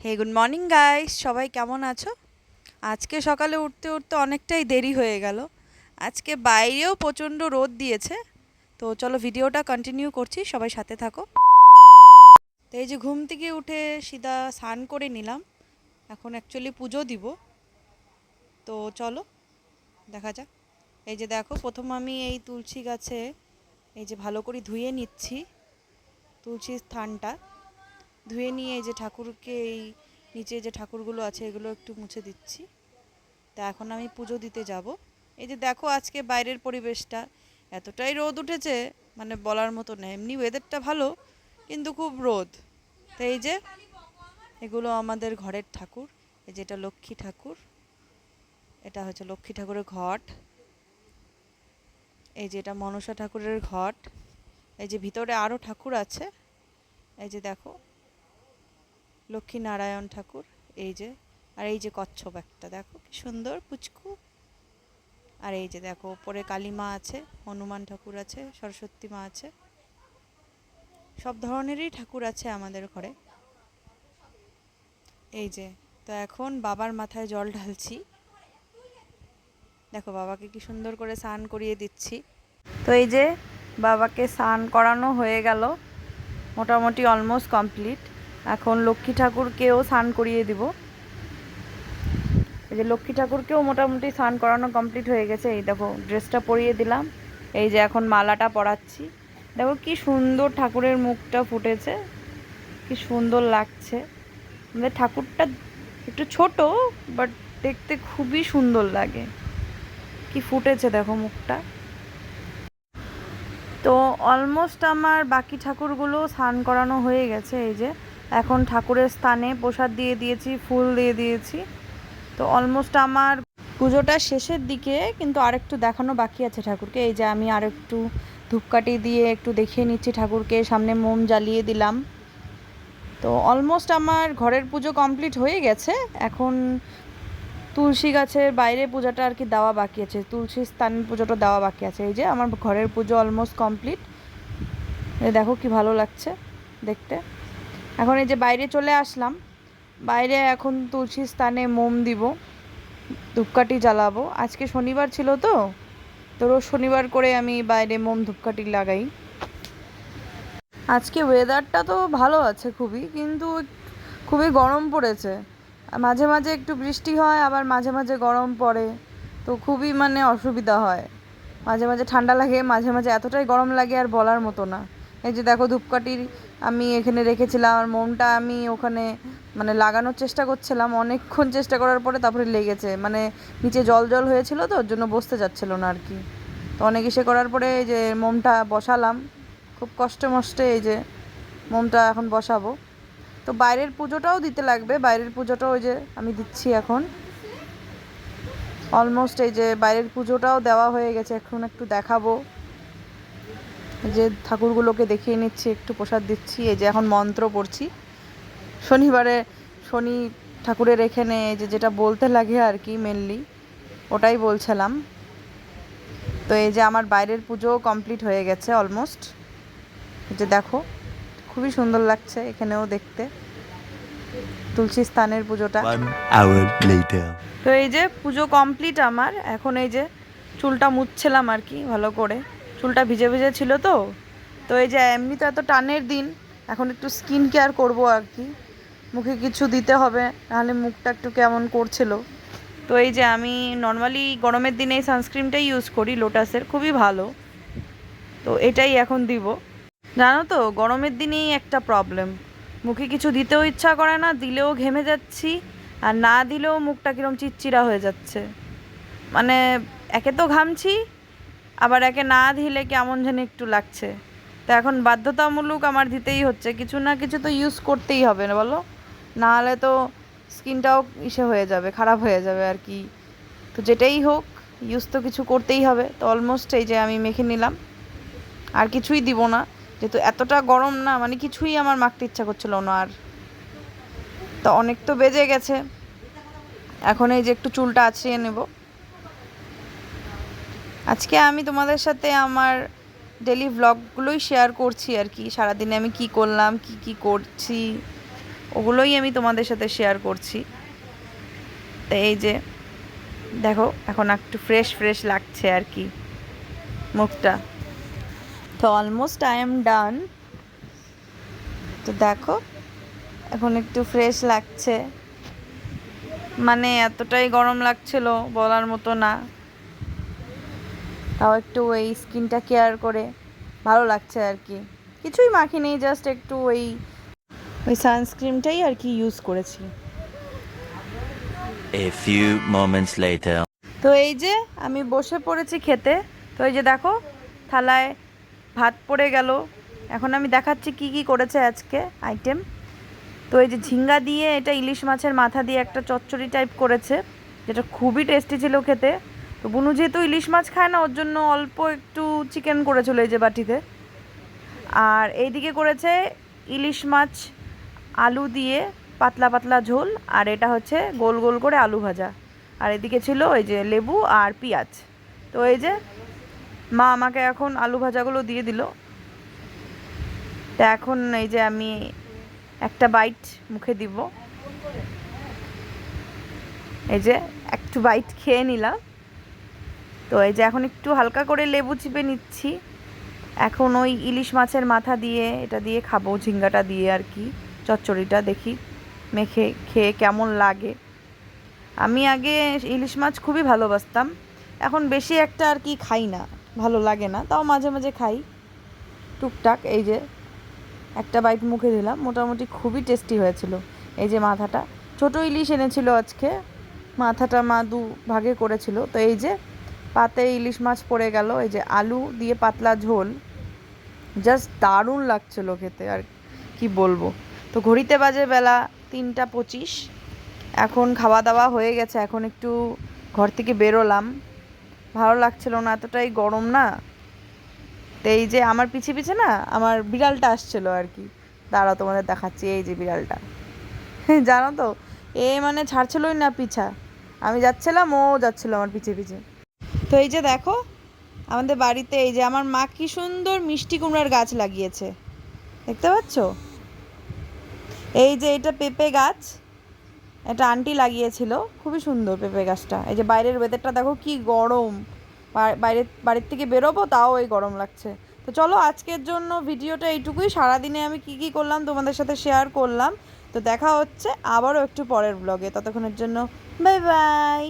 হে good morning guys, সবাই কেমন আছো? আজকে সকালে উঠতে উঠতে অনেকটাই দেরি হয়ে গেল। আজকে বাইরেও প্রচণ্ড রোদ দিয়েছে। তো চলো ভিডিওটা কন্টিনিউ করছি, সবাই সাথে থাকো। তো এই যে ঘুম থেকে উঠে সিধা স্নান করে নিলাম। এখন অ্যাকচুয়ালি পুজো দিব। তো চলো দেখা যাক। এই যে দেখো, প্রথম আমি এই তুলসী গাছে এই যে ভালো করে ধুয়ে নিচ্ছি তুলসী স্থানটা। ধুয়ে নিয়ে এই যে ঠাকুরকে এই নিচে যে ঠাকুরগুলো আছে এগুলো একটু মুছে দিচ্ছি। তা এখন আমি পুজো দিতে যাব। এই যে দেখো আজকে বাইরের পরিবেশটা এতটাই রোদ উঠেছে, মানে বলার মতো না। এমনি ওয়েদারটা ভালো, কিন্তু খুব রোদ। তো এই যে এগুলো আমাদের ঘরের ঠাকুর। এই যে এটা লক্ষ্মী ঠাকুর, এটা হচ্ছে লক্ষ্মী ঠাকুরের ঘট। এই যে এটা মনসা ঠাকুরের ঘট। এই যে ভিতরে আরও ঠাকুর আছে। এই যে দেখো লক্ষ্মী নারায়ণ ঠাকুর। এই যে, আর এই যে কচ্ছপ একটা দেখো কি সুন্দর পুচকু। আর এই যে দেখো ওপরে কালী মা আছে, হনুমান ঠাকুর আছে, সরস্বতী মা আছে। সব ধরনেরই ঠাকুর আছে আমাদের ঘরে। এই যে, তো এখন বাবার মাথায় জল ঢালছি। দেখো বাবাকে কি সুন্দর করে স্নান করিয়ে দিচ্ছি। তো এই যে বাবাকে স্নান করানো হয়ে গেল, মোটামুটি অলমোস্ট কমপ্লিট। এখন লক্ষ্মী ঠাকুরকেও স্নান করিয়ে দিব। এই যে লক্ষ্মী ঠাকুরকেও মোটামুটি স্নান করানো কমপ্লিট হয়ে গেছে। এই দেখো ড্রেসটা পরিয়ে দিলাম। এই যে এখন মালাটা পরাচ্ছি। দেখো কি সুন্দর ঠাকুরের মুখটা ফুটেছে, কি সুন্দর লাগছে। আমাদের ঠাকুরটা একটু ছোট, বাট দেখতে খুবই সুন্দর লাগে। কি ফুটেছে দেখো মুখটা। তো অলমোস্ট আমার বাকি ঠাকুরগুলো স্নান করানো হয়ে গেছে। এই যে এখন ঠাকুরের স্থানে প্রসাদ দিয়ে দিয়েছি, ফুল দিয়ে দিয়েছি। তো অলমোস্ট আমার পুজোটা শেষের দিকে, কিন্তু আরেকটু দেখানো বাকি আছে ঠাকুরকে। এই যে আমি আরেকটু ধূপকাঠি দিয়ে একটু দেখিয়ে নিচ্ছি ঠাকুরকে, সামনে মোম জ্বালিয়ে দিলাম। তো অলমোস্ট আমার ঘরের পুজো কমপ্লিট হয়ে গেছে। এখন তুলসী গাছের বাইরে পূজাটা আর কি দেওয়া বাকি আছে, তুলসী স্থানের পুজোটা দেওয়া বাকি আছে। এই যে আমার ঘরের পুজো অলমোস্ট কমপ্লিট। দেখো কি ভালো লাগছে দেখতে। এখন এই যে বাইরে চলে আসলাম। বাইরে এখন তুলসী স্থানে মোম দিব, ধূপকাঠি জ্বালাবো। আজকে শনিবার ছিল, তো রোজ শনিবার করে আমি বাইরে মোম ধূপকাঠি লাগাই। আজকে ওয়েদারটা তো ভালো আছে খুবই, কিন্তু খুবই গরম পড়েছে। মাঝে মাঝে একটু বৃষ্টি হয়, আবার মাঝে মাঝে গরম পড়ে। তো খুবই মানে অসুবিধা হয়। মাঝে মাঝে ঠান্ডা লাগে, মাঝে মাঝে এতটাই গরম লাগে আর বলার মতো না। এই যে দেখো ধূপকাঠি আমি এখানে রেখেছিলাম, আর মোমটা আমি ওখানে মানে লাগানোর চেষ্টা করছিলাম। অনেকক্ষণ চেষ্টা করার পরে তারপরে লেগেছে, মানে নিচে জল জল হয়েছিল, তো ওর জন্য বসতে যাচ্ছিলো না আর কি। তো অনেক ইসে করার পরে এই যে মোমটা বসালাম, খুব কষ্টে মষ্টে এই যে মোমটা এখন বসাবো। তো বাইরের পুজোটাও দিতে লাগবে, বাইরের পুজোটাও ওই যে আমি দিচ্ছি এখন। অলমোস্ট এই যে বাইরের পুজোটাও দেওয়া হয়ে গেছে, এখন একটু দেখাবো। যে ঠাকুরগুলোকে দেখিয়ে নিচ্ছি, একটু প্রসাদ দিচ্ছি। এই যে এখন মন্ত্র পড়ছি শনিবারে, শনি ঠাকুরের এখানে এই যে যেটা বলতে লাগে আর কি, মেনলি ওটাই বলছিলাম। তো এই যে আমার বাইরের পুজোও কমপ্লিট হয়ে গেছে অলমোস্ট। এই যে দেখো খুবই সুন্দর লাগছে এখানেও দেখতে তুলসী স্থানের পুজোটা। 1 hour later. তো এই যে পুজো কমপ্লিট আমার। এখন এই যে চুলটা মুছছিলাম আর কি ভালো করে, চুলটা ভিজে ভিজে ছিল। তো এই যে এমনি তো এত টানের দিন, এখন একটু স্কিন কেয়ার করবো আর কি। মুখে কিছু দিতে হবে, নাহলে মুখটা একটু কেমন করছিল। তো এই যে আমি নর্মালি গরমের দিনে এই সানস্ক্রিনটাই ইউজ করি, লোটাসের, খুবই ভালো। তো এটাই এখন দিব। জানো তো গরমের দিনেই একটা প্রবলেম, মুখে কিছু দিতেও ইচ্ছা করে না, দিলেও ঘেমে যাচ্ছি, আর না দিলেও মুখটা কীরকম চিটচিরা হয়ে যাচ্ছে। মানে একে তো ঘামছি, আবার একে না দিলে কেমন যেন একটু লাগছে। তো এখন বাধ্যতামূলক আমার দিতেই হচ্ছে, কিছু না কিছু তো ইউজ করতেই হবে না বলো, না হলে তো স্কিনটাও ইসে হয়ে যাবে, খারাপ হয়ে যাবে আর কি। তো যেটাই হোক ইউজ তো কিছু করতেই হবে। তো অলমোস্ট এই যে আমি মেখে নিলাম, আর কিছুই দিব না, যেহেতু এতটা গরম না, মানে কিছুই আমার মাখতে ইচ্ছা করছিল না আর। তো অনেক তো বেজে গেছে, এখন এই যে একটু চুলটা আঁচড়িয়ে নেব। আজকে আমি তোমাদের সাথে আমার ডেলি ভ্লগগুলোই শেয়ার করছি আর কি, সারাদিনে আমি কি করলাম, কি কি করছি, ওগুলোই আমি তোমাদের সাথে শেয়ার করছি। তো এই যে দেখো এখন একটু ফ্রেশ ফ্রেশ লাগছে আর কি মুখটা। তো অলমোস্ট আই এম ডান। তো দেখো এখন একটু ফ্রেশ লাগছে, মানে এতটাই গরম লাগছিল বলার মতো না, তাও একটু ওই স্কিনটা কেয়ার করে ভালো লাগছে আর কি। কিছুই মাখিনি, জাস্ট একটু ওই সানস্ক্রিনটাই আর কি ইউজ করেছি। A few moments later. তো এই যে আমি বসে পড়েছি খেতে। তো এই যে দেখো থালায় ভাত পড়ে গেল। এখন আমি দেখাচ্ছি কি কি করেছে আজকে আইটেম। তো এই যে ঝিঙ্গা দিয়ে, এটা ইলিশ মাছের মাথা দিয়ে একটা চচ্চড়ি টাইপ করেছে, যেটা খুবই টেস্টি ছিল খেতে। তো বুনু যেহেতু ইলিশ মাছ খায় না, ওর জন্য অল্প একটু চিকেন করেছিল এই যে বাটিতে। আর এইদিকে করেছে ইলিশ মাছ আলু দিয়ে পাতলা পাতলা ঝোল, আর এটা হচ্ছে গোল গোল করে আলু ভাজা। আর এদিকে ছিল এই যে লেবু আর পেঁয়াজ। তো এই যে মা আমাকে এখন আলু ভাজাগুলো দিয়ে দিল। তা এখন এই যে আমি একটা বাইট মুখে দিব, এই যে একটু বাইট খেয়ে নিলাম। তো এই যে এখন একটু হালকা করে লেবু চিপে নিচ্ছি। এখন ওই ইলিশ মাছের মাথা দিয়ে এটা দিয়ে খাবো, ঝিঙ্গাটা দিয়ে আর কি চচ্চড়িটা, দেখি মেখে খেয়ে কেমন লাগে। আমি আগে ইলিশ মাছ খুবই ভালোবাসতাম, এখন বেশি একটা আর কি খাই না, ভালো লাগে না, তাও মাঝে মাঝে খাই টুকটাক। এই যে একটা বাইট মুখে দিলাম, মোটামুটি খুবই টেস্টি হয়েছিল। এই যে মাথাটা ছোট ইলিশ এনেছিল আজকে, মাথাটা মা দু ভাগে করেছিল। তো এই যে পাতে ইলিশ মাছ পড়ে গেল, এই যে আলু দিয়ে পাতলা ঝোল, জাস্ট দারুণ লাগছিল খেতে, আর কি বলবো। তো ঘড়িতে বাজে বেলা 3টা 25। এখন খাওয়া দাওয়া হয়ে গেছে, এখন একটু ঘর থেকে বেরোলাম, ভালো লাগছিল না, এতটাই গরম না। তো এই যে আমার পিছে পিছে না আমার বিড়ালটা আসছিল আর কি, দাঁড়াও তোমাদের দেখাচ্ছি। এই যে বিড়ালটা জানো তো, এ মানে ছাড়ছিলই না পিছা, আমি যাচ্ছিলাম ও যাচ্ছিল আমার পিছে পিছে। তো এই যে দেখো আমাদের বাড়িতে এই যে আমার মা কি সুন্দর মিষ্টি কুমড়ার গাছ লাগিয়েছে, দেখতে পাচ্ছ? এই যে এটা পেঁপে গাছ, এটা আন্টি লাগিয়েছিল, খুবই সুন্দর পেঁপে গাছটা। এই যে বাইরের ওয়েদারটা দেখো কি গরম, বাড়ির থেকে বেরোবো তাও এই গরম লাগছে। তো চলো আজকের জন্য ভিডিওটা এইটুকুই। সারাদিনে আমি কি কি করলাম তোমাদের সাথে শেয়ার করলাম। তো দেখা হচ্ছে আবারও একটু পরের ব্লগে, ততক্ষণের জন্য বাই বাই।